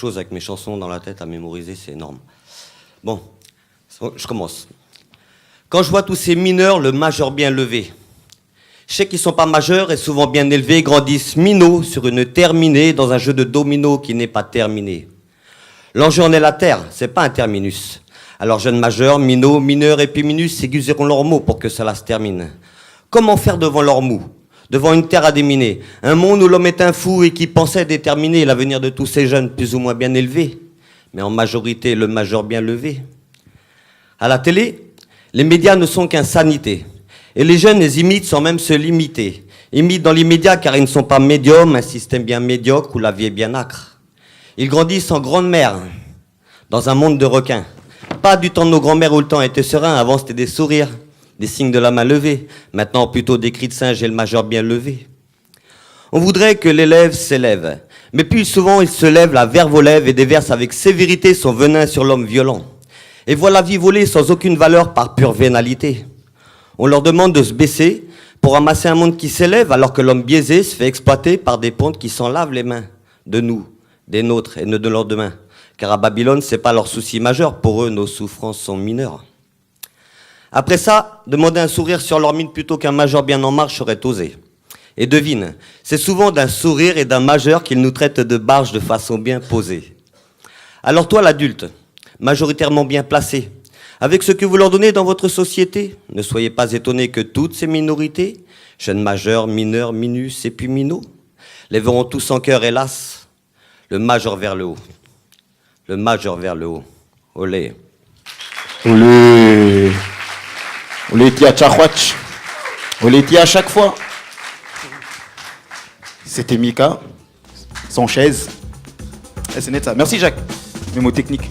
chose avec mes chansons dans la tête à mémoriser, c'est énorme. Bon, je commence. Quand je vois tous ces mineurs, le majeur bien levé, je sais qu'ils sont pas majeurs et souvent bien élevés, grandissent minots sur une terre minée dans un jeu de domino qui n'est pas terminé. L'enjeu en est la terre, c'est pas un terminus. Alors jeunes majeurs, minots, mineurs et puis minus aiguiseront leurs mots pour que cela se termine. Comment faire devant leur mou, devant une terre à déminer, un monde où l'homme est un fou et qui pensait déterminer l'avenir de tous ces jeunes plus ou moins bien élevés, mais en majorité le majeur bien levé. À la télé, les médias ne sont qu'insanité. Et les jeunes les imitent sans même se limiter. Imitent dans l'immédiat car ils ne sont pas médiums, un système bien médiocre où la vie est bien âcre. Ils grandissent en grande mer, dans un monde de requins. Pas du temps de nos grands-mères où le temps était serein. Avant c'était des sourires, des signes de la main levée. Maintenant plutôt des cris de singe et le majeur bien levé. On voudrait que l'élève s'élève. Mais plus souvent il se lève la verve aux lèvres et déverse avec sévérité son venin sur l'homme violent. Et voit la vie voler sans aucune valeur par pure vénalité. On leur demande de se baisser pour ramasser un monde qui s'élève alors que l'homme biaisé se fait exploiter par des pontes qui s'en lavent les mains. De nous, des nôtres et de leurs demain. Car à Babylone, c'est pas leur souci majeur. Pour eux, nos souffrances sont mineures. Après ça, demander un sourire sur leur mine plutôt qu'un majeur bien en marche serait osé. Et devine, c'est souvent d'un sourire et d'un majeur qu'ils nous traitent de barge de façon bien posée. Alors toi, l'adulte, majoritairement bien placé, avec ce que vous leur donnez dans votre société, ne soyez pas étonnés que toutes ces minorités, jeunes majeurs, mineurs, minus et puis minots, lèveront tous en cœur, hélas, le majeur vers le haut. Le majeur vers le haut. Olé. Olé. Olé tia tchahouach. Olé tia à chaque fois. C'était Mika, sans chaise. C'est net ça. Merci Jacques. Mémo technique.